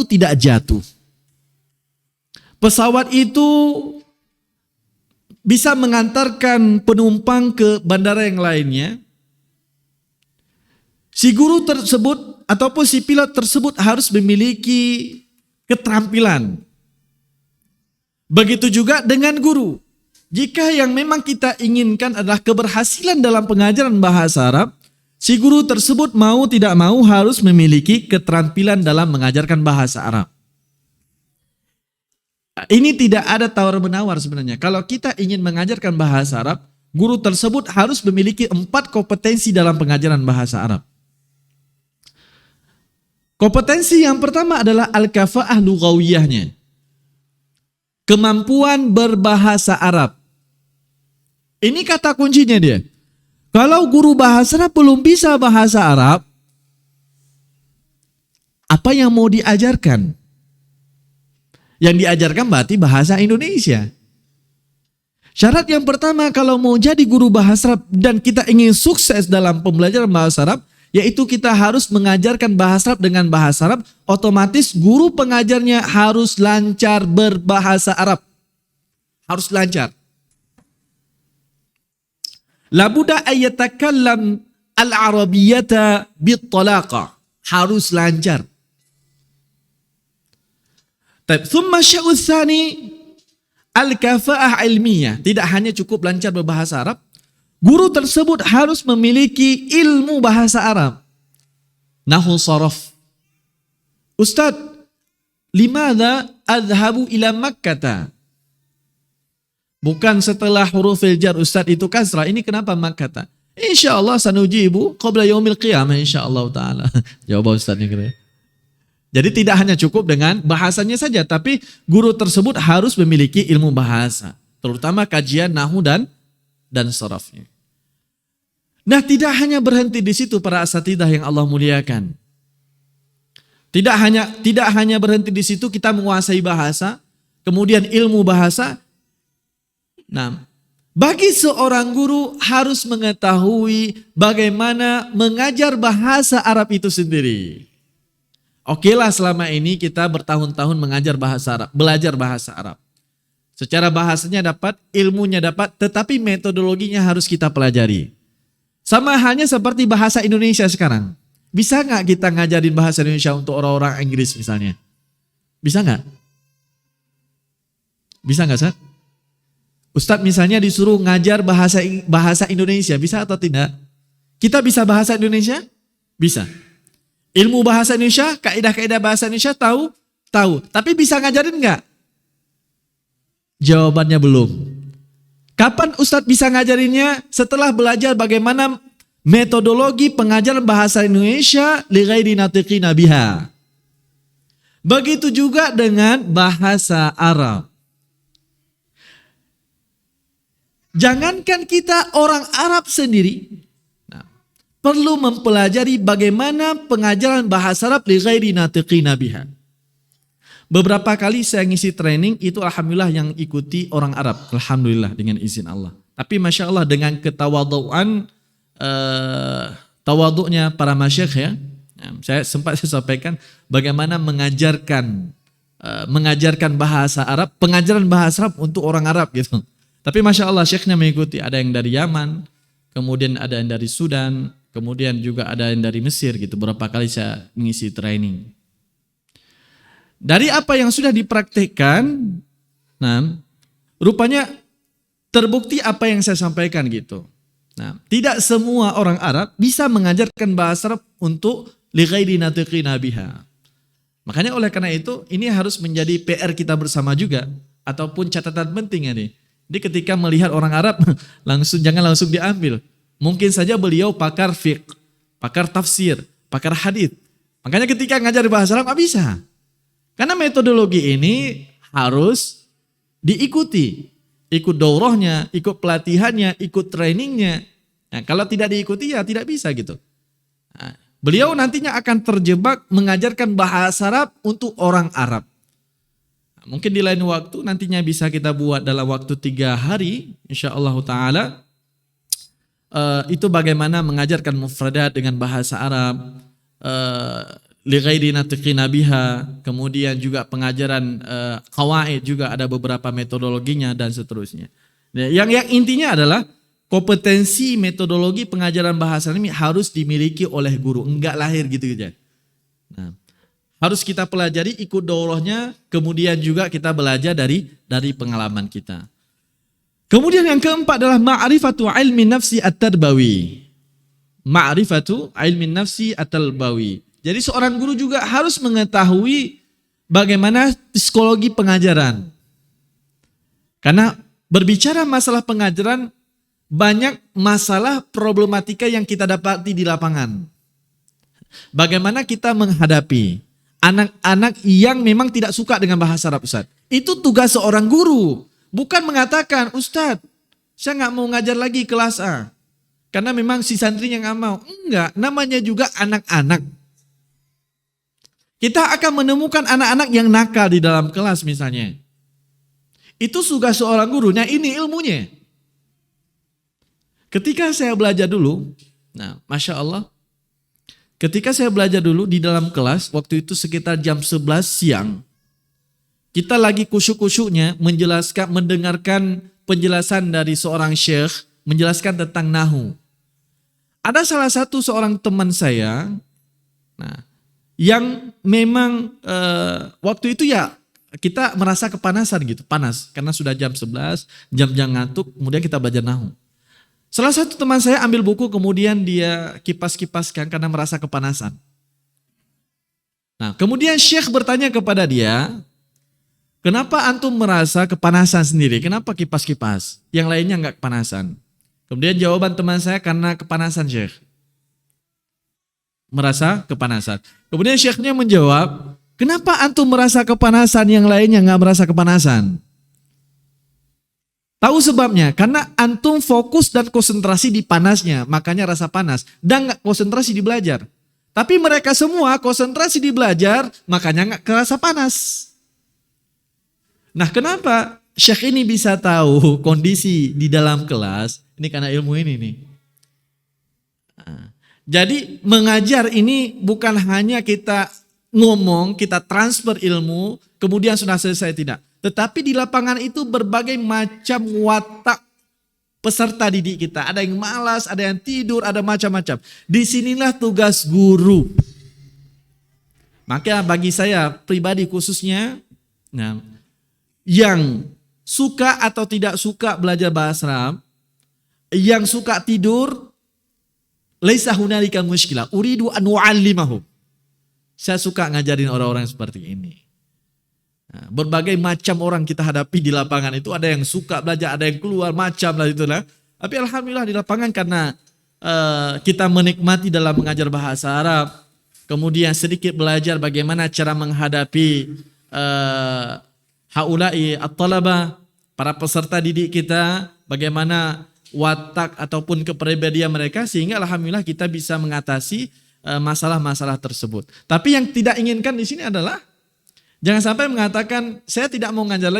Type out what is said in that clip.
tidak jatuh. Pesawat itu bisa mengantarkan penumpang ke bandara yang lainnya. Si guru tersebut ataupun si pilot tersebut harus memiliki keterampilan. Begitu juga dengan guru. Jika yang memang kita inginkan adalah keberhasilan dalam pengajaran bahasa Arab, si guru tersebut mau tidak mau harus memiliki keterampilan dalam mengajarkan bahasa Arab. Ini tidak ada tawar-menawar sebenarnya. Kalau kita ingin mengajarkan bahasa Arab, guru tersebut harus memiliki 4 kompetensi dalam pengajaran bahasa Arab. Kompetensi yang pertama adalah al-kafa'ah lughawiyahnya. Kemampuan berbahasa Arab. Ini kata kuncinya dia. Kalau guru bahasa Arab belum bisa bahasa Arab, apa yang mau diajarkan? Yang diajarkan berarti bahasa Indonesia. Syarat yang pertama kalau mau jadi guru bahasa Arab dan kita ingin sukses dalam pembelajaran bahasa Arab, yaitu kita harus mengajarkan bahasa Arab dengan bahasa Arab, otomatis guru pengajarnya harus lancar berbahasa Arab. Harus lancar. Labuda ayyatakallam al-arabiyyata bit-talaqa. Harus lancar. Thumma sya'u tsani al-kafa'ah ilmiyah. Tidak hanya cukup lancar berbahasa Arab, guru tersebut harus memiliki ilmu bahasa Arab. Nahwu sharaf. Ustaz, limadha adhabu ila Makkah? Bukan setelah huruf jar Ustaz itu kasrah. Ini kenapa Makkah? Insyaallah sanujibu qabla yaumil qiyamah insyaallah taala. Jawab Ustaznya kira. Jadi tidak hanya cukup dengan bahasanya saja, tapi guru tersebut harus memiliki ilmu bahasa, terutama kajian nahwu dan sharafnya. Nah, tidak hanya berhenti di situ para asatidzah yang Allah muliakan. Tidak hanya berhenti di situ kita menguasai bahasa, kemudian ilmu bahasa. Nah, bagi seorang guru harus mengetahui bagaimana mengajar bahasa Arab itu sendiri. Oke lah, selama ini kita bertahun-tahun mengajar bahasa Arab, belajar bahasa Arab. Secara bahasanya dapat, ilmunya dapat, tetapi metodologinya harus kita pelajari. Sama halnya seperti bahasa Indonesia sekarang. Bisa nggak kita ngajarin bahasa Indonesia untuk orang-orang Inggris misalnya? Bisa nggak? Bisa nggak, Ustaz? Ustadz misalnya disuruh ngajar bahasa Indonesia, bisa atau tidak? Kita bisa bahasa Indonesia? Bisa. Ilmu bahasa Indonesia, kaidah-kaidah bahasa Indonesia tahu? Tahu. Tapi bisa ngajarin nggak? Jawabannya belum. Kapan Ustadz bisa ngajarinnya? Setelah belajar bagaimana metodologi pengajaran bahasa Indonesia li ghairi natiqina biha. Begitu juga dengan bahasa Arab. Jangankan kita orang Arab sendiri, perlu mempelajari bagaimana pengajaran bahasa Arab li ghairi natiqina biha. Beberapa kali saya ngisi training itu alhamdulillah yang ikuti orang Arab, alhamdulillah dengan izin Allah. Tapi masya Allah dengan ketawaduan, tawaduknya para masyayikh ya. Saya sempat sampaikan bagaimana mengajarkan bahasa Arab, pengajaran bahasa Arab untuk orang Arab gitu. Tapi masya Allah syekhnya mengikuti, ada yang dari Yaman, kemudian ada yang dari Sudan, kemudian juga ada yang dari Mesir gitu. Berapa kali saya mengisi training. Dari apa yang sudah dipraktekkan, nah, rupanya terbukti apa yang saya sampaikan gitu. Nah, tidak semua orang Arab bisa mengajarkan bahasa Arab untuk li ghairi natiqina biha. Makanya oleh karena itu ini harus menjadi PR kita bersama juga, ataupun catatan penting ini. Jadi ketika melihat orang Arab jangan langsung diambil. Mungkin saja beliau pakar fiqh, pakar tafsir, pakar hadits. Makanya ketika ngajar bahasa Arab nggak bisa. Karena metodologi ini harus diikuti. Ikut daurahnya, ikut pelatihannya, ikut trainingnya. Nah, kalau tidak diikuti ya tidak bisa gitu. Nah, beliau nantinya akan terjebak mengajarkan bahasa Arab untuk orang Arab. Mungkin di lain waktu nantinya bisa kita buat dalam waktu 3 hari insyaallah ta'ala. Itu bagaimana mengajarkan mufradat dengan bahasa Arab. li ghairi natiqina biha, kemudian juga pengajaran qawaid juga ada beberapa metodologinya dan seterusnya. Yang intinya adalah kompetensi metodologi pengajaran bahasa ini harus dimiliki oleh guru, enggak lahir gitu aja. Nah, harus kita pelajari, ikut daurahnya, kemudian juga kita belajar dari pengalaman kita. Kemudian yang keempat adalah ma'rifatu ilmi nafsi at-tarbawi. Ma'rifatu ilmi nafsi at-tarbawi. Jadi seorang guru juga harus mengetahui bagaimana psikologi pengajaran. Karena berbicara masalah pengajaran, banyak masalah problematika yang kita dapati di lapangan. Bagaimana kita menghadapi anak-anak yang memang tidak suka dengan bahasa Arab, Ustaz. Itu tugas seorang guru. Bukan mengatakan, Ustaz, saya nggak mau ngajar lagi kelas A. Karena memang si santri yang nggak mau. Enggak, namanya juga anak-anak. Kita akan menemukan anak-anak yang nakal di dalam kelas misalnya. Itu tugas seorang guru. Nah ini ilmunya. Ketika saya belajar dulu, nah Masya Allah, ketika saya belajar dulu di dalam kelas, waktu itu sekitar jam 11 siang, kita lagi kusyuk-kusyuknya mendengarkan penjelasan dari seorang syekh, menjelaskan tentang nahu. Ada salah satu seorang teman saya, nah, yang memang waktu itu ya kita merasa kepanasan gitu, panas karena sudah jam 11, jam-jam ngantuk, kemudian kita belajar nahu. Salah satu teman saya ambil buku kemudian dia kipas-kipaskan karena merasa kepanasan. Nah, kemudian Syekh bertanya kepada dia, kenapa antum merasa kepanasan sendiri? Kenapa kipas-kipas? Yang lainnya enggak kepanasan. Kemudian jawaban teman saya, karena kepanasan Syekh. Merasa kepanasan. Kemudian syekhnya menjawab, kenapa antum merasa kepanasan yang lainnya nggak merasa kepanasan? Tahu sebabnya? Karena antum fokus dan konsentrasi di panasnya, makanya rasa panas, dan nggak konsentrasi di belajar. Tapi mereka semua konsentrasi di belajar, makanya nggak kerasa panas. Nah, kenapa syekh ini bisa tahu kondisi di dalam kelas? Ini karena ilmu ini nih. Jadi mengajar ini bukan hanya kita ngomong, kita transfer ilmu, kemudian sudah selesai, tidak. Tetapi di lapangan itu berbagai macam watak peserta didik kita. Ada yang malas, ada yang tidur, ada macam-macam. Disinilah tugas guru. Maka bagi saya pribadi khususnya, nah, yang suka atau tidak suka belajar bahasa Arab, yang suka tidur, laisa hunalika mushkilah, uridu an u'allimahum. Saya suka ngajarin orang-orang seperti ini. Nah, berbagai macam orang kita hadapi di lapangan itu, ada yang suka belajar, ada yang keluar macam lah itulah. Tapi alhamdulillah di lapangan karena kita menikmati dalam mengajar bahasa Arab, kemudian sedikit belajar bagaimana cara menghadapi haula'i at-talabah, para peserta didik kita, bagaimana watak ataupun kepribadian mereka, sehingga alhamdulillah kita bisa mengatasi masalah-masalah tersebut. Tapi yang tidak inginkan di sini adalah jangan sampai mengatakan saya tidak mau ngajar lagi.